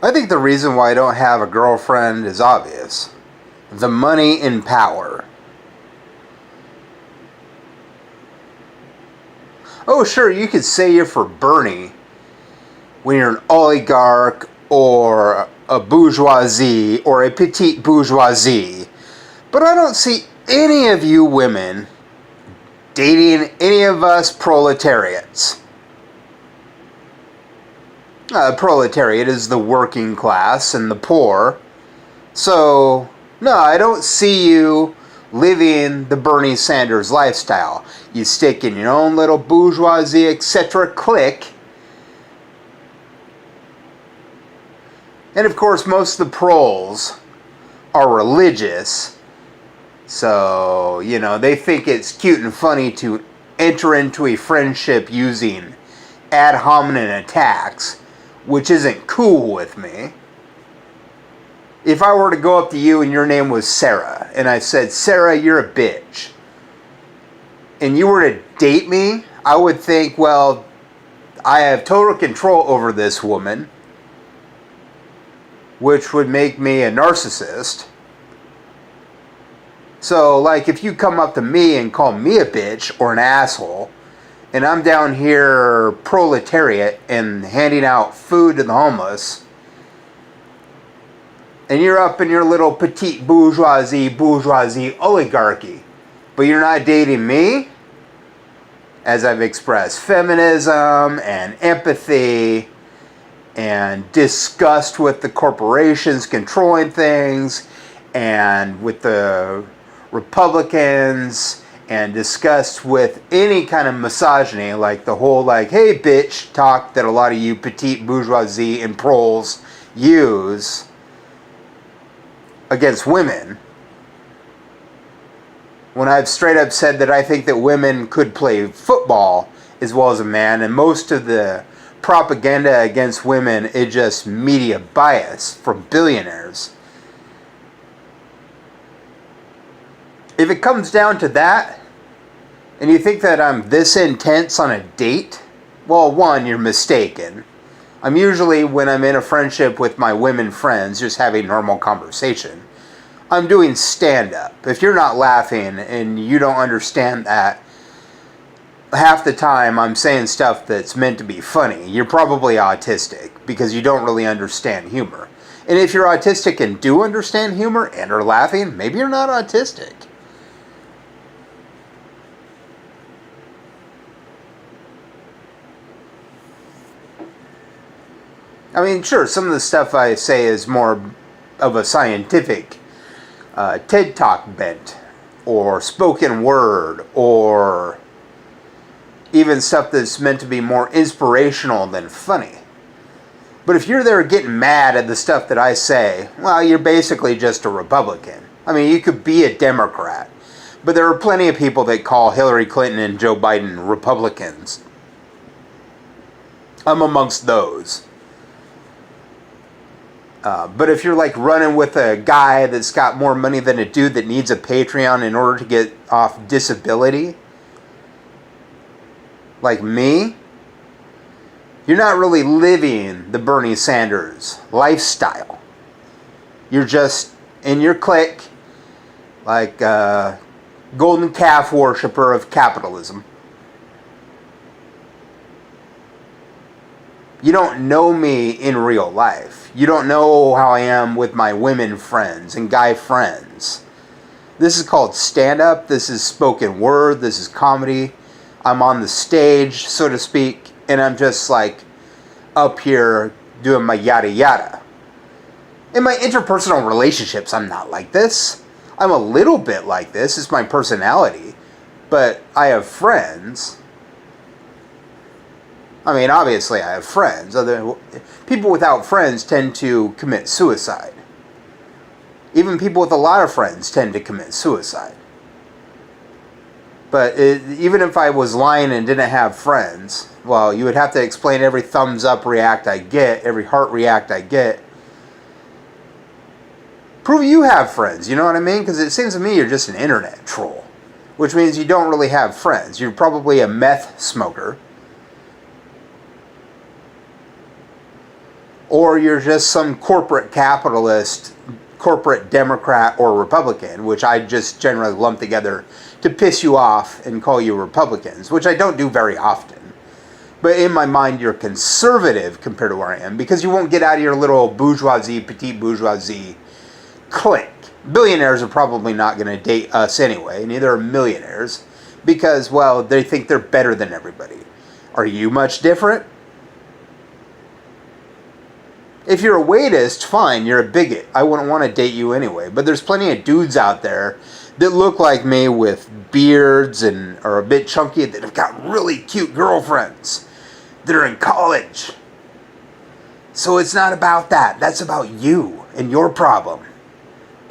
I think the reason why I don't have a girlfriend is obvious. The money and power. Oh, sure, you could say you're for Bernie when you're an oligarch or a bourgeoisie or a petite bourgeoisie. But I don't see any of you women dating any of us proletariats. Proletariat is the working class and the poor. So, no, I don't see you living the Bernie Sanders lifestyle. You stick in your own little bourgeoisie, etc. clique. And of course, most of the proles are religious. So, they think it's cute and funny to enter into a friendship using ad hominem attacks, which isn't cool with me. If I were to go up to you and your name was Sarah, and I said, Sarah, you're a bitch, and you were to date me, I would think, well, I have total control over this woman, which would make me a narcissist. So, if you come up to me and call me a bitch or an asshole, and I'm down here proletariat and handing out food to the homeless, and you're up in your little petite bourgeoisie oligarchy, but you're not dating me, as I've expressed feminism and empathy and disgust with the corporations controlling things, and with the Republicans, and disgust with any kind of misogyny, like the whole hey bitch talk that a lot of you petite bourgeoisie and proles use against women, when I've straight up said that I think that women could play football as well as a man, and most of the propaganda against women is just media bias from billionaires. If it comes down to that, and you think that I'm this intense on a date, well, one, you're mistaken. I'm usually, when I'm in a friendship with my women friends, just having normal conversation. I'm doing stand-up. If you're not laughing and you don't understand that, half the time I'm saying stuff that's meant to be funny, you're probably autistic because you don't really understand humor. And if you're autistic and do understand humor and are laughing, maybe you're not autistic. I mean, sure, some of the stuff I say is more of a scientific TED Talk bent, or spoken word, or even stuff that's meant to be more inspirational than funny. But if you're there getting mad at the stuff that I say, well, you're basically just a Republican. I mean, you could be a Democrat, but there are plenty of people that call Hillary Clinton and Joe Biden Republicans. I'm amongst those. But if you're running with a guy that's got more money than a dude that needs a Patreon in order to get off disability, like me, you're not really living the Bernie Sanders lifestyle. You're just in your clique, like a golden calf worshiper of capitalism. You don't know me in real life. You don't know how I am with my women friends and guy friends. This is called stand-up. This is spoken word. This is comedy. I'm on the stage, so to speak, and I'm just up here doing my yada yada. In my interpersonal relationships, I'm not like this. I'm a little bit like this. It's my personality. But I have friends. I mean, obviously I have friends. People without friends tend to commit suicide. Even people with a lot of friends tend to commit suicide. But even if I was lying and didn't have friends, well, you would have to explain every thumbs up react I get, every heart react I get. Prove you have friends, you know what I mean? Because it seems to me you're just an internet troll. Which means you don't really have friends. You're probably a meth smoker. or you're just some corporate capitalist, corporate Democrat or Republican, which I just generally lump together to piss you off and call you Republicans, which I don't do very often. But in my mind, you're conservative compared to where I am, because you won't get out of your little bourgeoisie, petite bourgeoisie clique. Billionaires are probably not going to date us anyway, neither are millionaires, because, well, they think they're better than everybody. Are you much different? If you're a weightist, fine, you're a bigot. I wouldn't want to date you anyway. But there's plenty of dudes out there that look like me with beards and are a bit chunky that have got really cute girlfriends that are in college. So it's not about that. That's about you and your problem.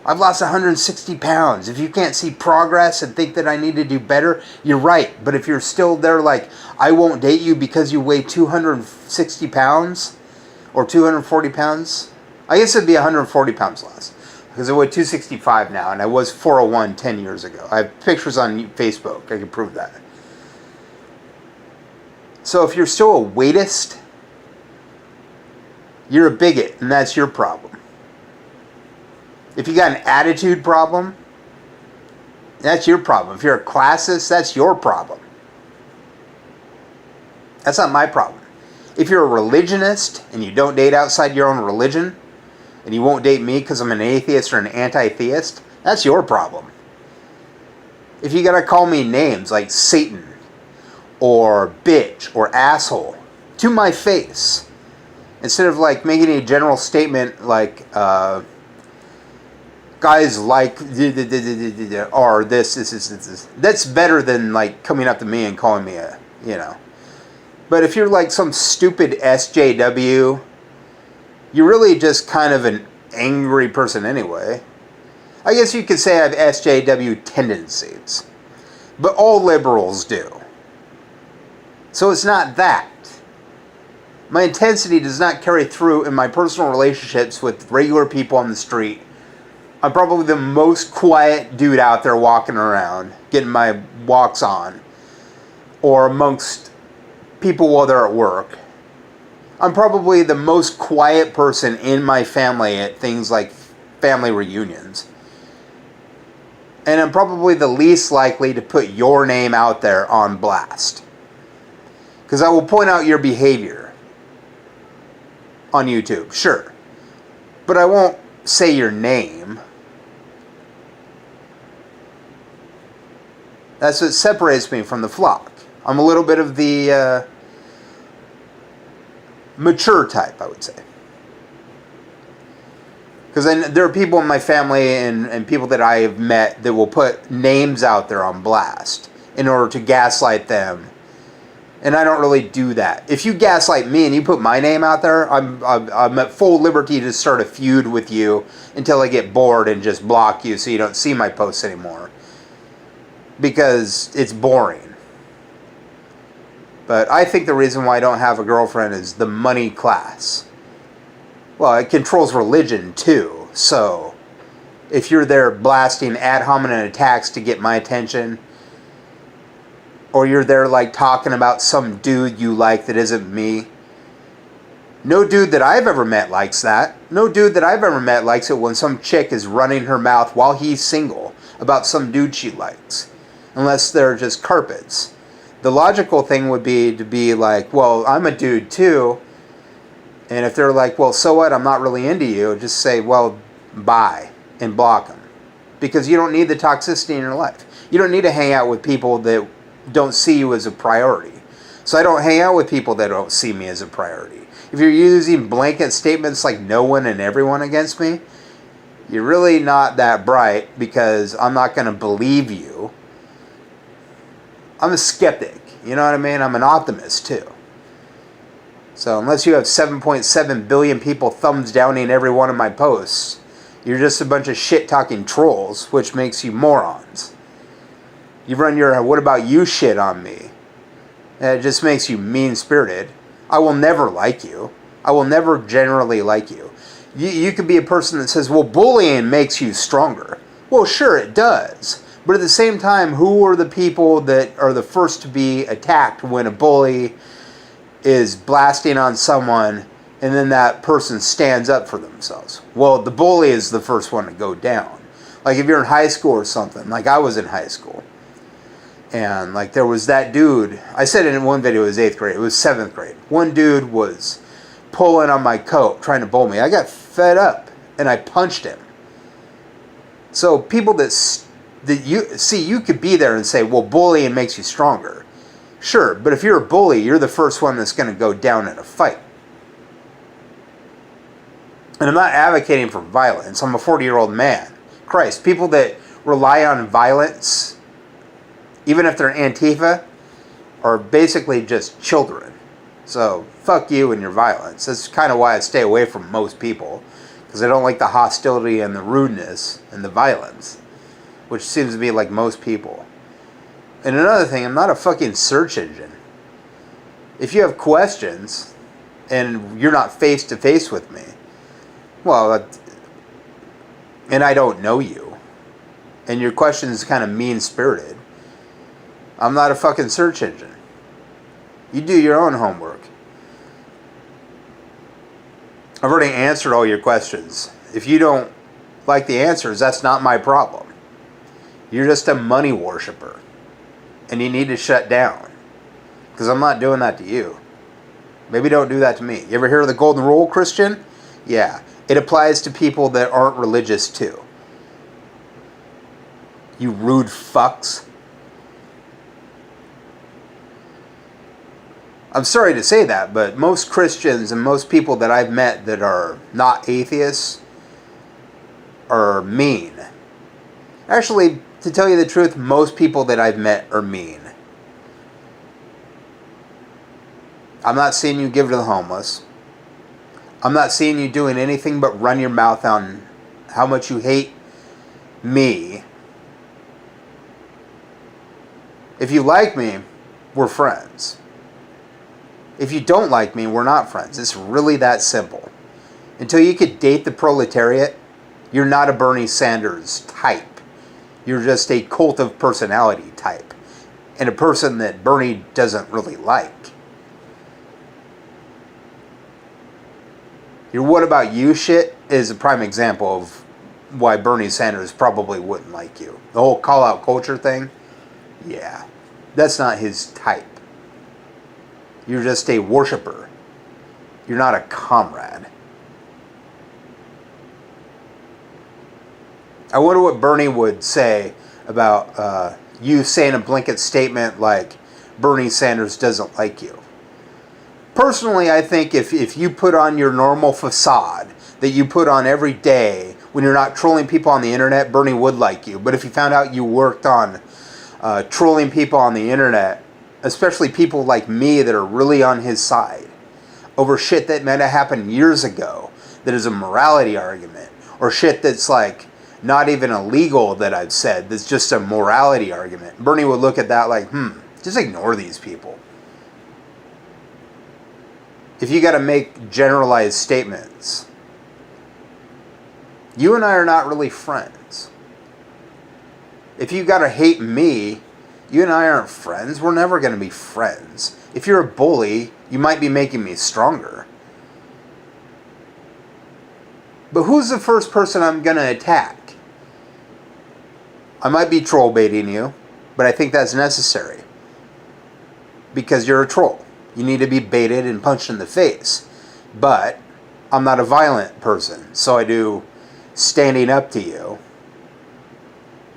I've lost 160 pounds. If you can't see progress and think that I need to do better, you're right. But if you're still there like, I won't date you because you weigh 260 pounds or 240 pounds, I guess it'd be 140 pounds less. Because I weigh 265 now, and I was 401 10 years ago. I have pictures on Facebook. I can prove that. So if you're still a weightist, you're a bigot, and that's your problem. If you got an attitude problem, that's your problem. If you're a classist, that's your problem. That's not my problem. If you're a religionist and you don't date outside your own religion, and you won't date me because I'm an atheist or an anti-theist, that's your problem. If you gotta call me names like Satan, or bitch, or asshole, to my face, instead of like making a general statement like, guys like, or this, that's better than like coming up to me and calling me a, you know. But if you're like some stupid SJW, you're really just kind of an angry person anyway. I guess you could say I have SJW tendencies. But all liberals do. So it's not that. My intensity does not carry through in my personal relationships with regular people on the street. I'm probably the most quiet dude out there walking around, getting my walks on, or amongst people while they're at work. I'm probably the most quiet person in my family at things like family reunions. And I'm probably the least likely to put your name out there on blast. Because I will point out your behavior on YouTube, sure. But I won't say your name. That's what separates me from the flock. I'm a little bit of the mature type, I would say. Because there are people in my family and people that I have met that will put names out there on blast in order to gaslight them. And I don't really do that. If you gaslight me and you put my name out there, I'm at full liberty to start a feud with you until I get bored and just block you so you don't see my posts anymore. Because it's boring. But I think the reason why I don't have a girlfriend is the money class. Well, it controls religion too. So, if you're there blasting ad hominem attacks to get my attention, or you're there like talking about some dude you like that isn't me, no dude that I've ever met likes that. No dude that I've ever met likes it when some chick is running her mouth while he's single about some dude she likes. Unless they're just carpets. The logical thing would be to be like, well, I'm a dude too. And if they're like, well, so what? I'm not really into you. Just say, well, bye. And block them. Because you don't need the toxicity in your life. You don't need to hang out with people that don't see you as a priority. So I don't hang out with people that don't see me as a priority. If you're using blanket statements like no one and everyone against me, you're really not that bright, because I'm not going to believe you. I'm a skeptic, you know what I mean? I'm an optimist too. So unless you have 7.7 billion people thumbs downing every one of my posts, you're just a bunch of shit-talking trolls, which makes you morons. You run your what about you shit on me. And it just makes you mean-spirited. I will never like you. I will never generally like you. You could be a person that says, well, bullying makes you stronger. Well, sure, it does. But at the same time, who are the people that are the first to be attacked when a bully is blasting on someone and then that person stands up for themselves. Well, the bully is the first one to go down. Like if you're in high school or something, like I was in high school, and like there was that dude, I said in one video it was 8th grade, it was 7th grade. One dude was pulling on my coat, trying to bully me. I got fed up, and I punched him. So people that you could be there and say, well, bullying makes you stronger. Sure, but if you're a bully, you're the first one that's going to go down in a fight. And I'm not advocating for violence. I'm a 40-year-old man. Christ, people that rely on violence, even if they're Antifa, are basically just children. So, fuck you and your violence. That's kind of why I stay away from most people. Because I don't like the hostility and the rudeness and the violence. Which seems to be like most people. And another thing, I'm not a fucking search engine. If you have questions, and you're not face to face with me, well, and I don't know you, and your question is kind of mean-spirited, I'm not a fucking search engine. You do your own homework. I've already answered all your questions. If you don't like the answers, that's not my problem. You're just a money worshiper. And you need to shut down. Because I'm not doing that to you. Maybe don't do that to me. You ever hear of the golden rule, Christian? Yeah. It applies to people that aren't religious too. You rude fucks. I'm sorry to say that, but most Christians and most people that I've met that are not atheists are mean. Actually, to tell you the truth, most people that I've met are mean. I'm not seeing you give to the homeless. I'm not seeing you doing anything but run your mouth on how much you hate me. If you like me, we're friends. If you don't like me, we're not friends. It's really that simple. Until you could date the proletariat, you're not a Bernie Sanders type. You're just a cult of personality type. And a person that Bernie doesn't really like. Your what about you shit is a prime example of why Bernie Sanders probably wouldn't like you. The whole call out culture thing, yeah, that's not his type. You're just a worshiper. You're not a comrade. I wonder what Bernie would say about you saying a blanket statement like Bernie Sanders doesn't like you. Personally, I think if you put on your normal facade that you put on every day when you're not trolling people on the internet, Bernie would like you. But if he found out you worked on trolling people on the internet, especially people like me that are really on his side, over shit that might have happened years ago, that is a morality argument, or shit that's like not even illegal that I've said, that's just a morality argument, Bernie would look at that like, just ignore these people. If you got to make generalized statements, you and I are not really friends. If you got to hate me, you and I aren't friends. We're never going to be friends. If you're a bully, you might be making me stronger. But who's the first person I'm going to attack? I might be troll baiting you, but I think that's necessary. Because you're a troll. You need to be baited and punched in the face. But I'm not a violent person, so I do standing up to you.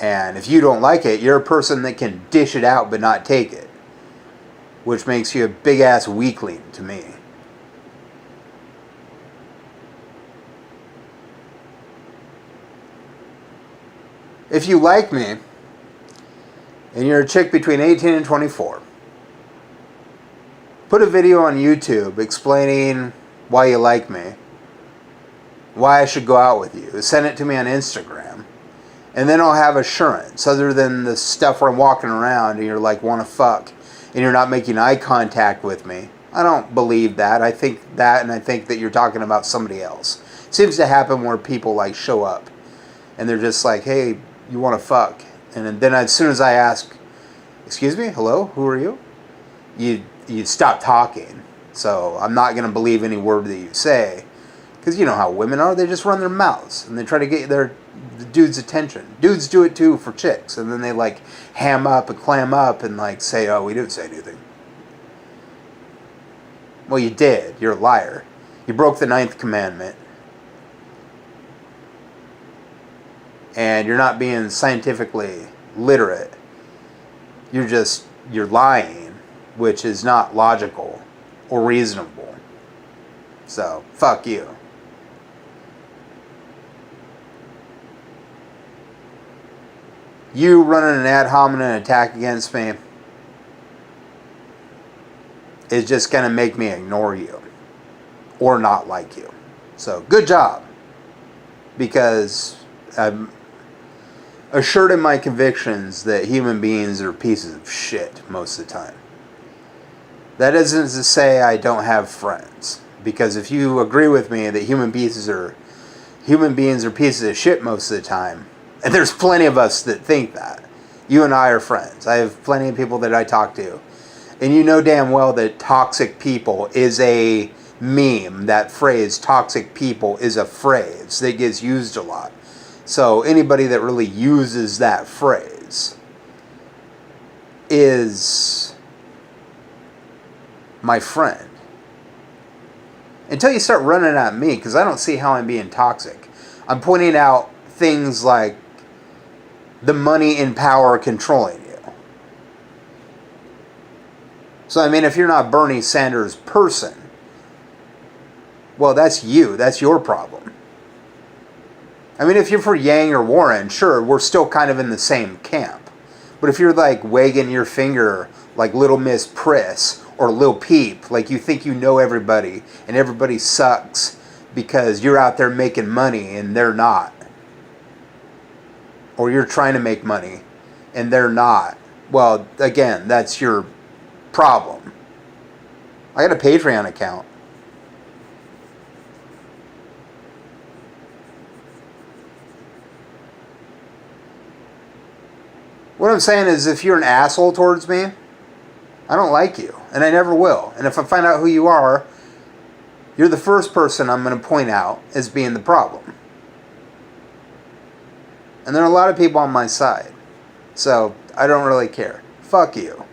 And if you don't like it, you're a person that can dish it out but not take it. Which makes you a big-ass weakling to me. If you like me, and you're a chick between 18 and 24, put a video on YouTube explaining why you like me, why I should go out with you. Send it to me on Instagram. And then I'll have assurance, other than the stuff where I'm walking around and you're like, want to fuck, and you're not making eye contact with me. I don't believe that. I think that, and I think that you're talking about somebody else. It seems to happen where people like show up, and they're just like, hey, you want to fuck? And then as soon as I ask, excuse me, hello, who are you? You stop talking. So I'm not going to believe any word that you say. Because you know how women are. They just run their mouths. And they try to get the dude's attention. Dudes do it too for chicks. And then they like ham up and clam up and like say, oh, we didn't say anything. Well, you did. You're a liar. You broke the 9th commandment. And you're not being scientifically literate. You're lying, which is not logical or reasonable. So, fuck you. You running an ad hominem attack against me is just going to make me ignore you or not like you. So, good job. Because I'm assured in my convictions that human beings are pieces of shit most of the time. That isn't to say I don't have friends. Because if you agree with me that human beings are pieces of shit most of the time, and there's plenty of us that think that. You and I are friends. I have plenty of people that I talk to. And you know damn well that toxic people is a meme. That phrase, toxic people, is a phrase that gets used a lot. So anybody that really uses that phrase is my friend. Until you start running at me, because I don't see how I'm being toxic. I'm pointing out things like the money and power controlling you. So, I mean, if you're not Bernie Sanders' person, well, that's you. That's your problem. I mean, if you're for Yang or Warren, sure, we're still kind of in the same camp. But if you're like wagging your finger like Little Miss Priss or Lil Peep, like you think you know everybody and everybody sucks because you're out there making money and they're not. Or you're trying to make money and they're not. Well, again, that's your problem. I got a Patreon account. What I'm saying is if you're an asshole towards me, I don't like you. And I never will. And if I find out who you are, you're the first person I'm going to point out as being the problem. And there are a lot of people on my side. So, I don't really care. Fuck you.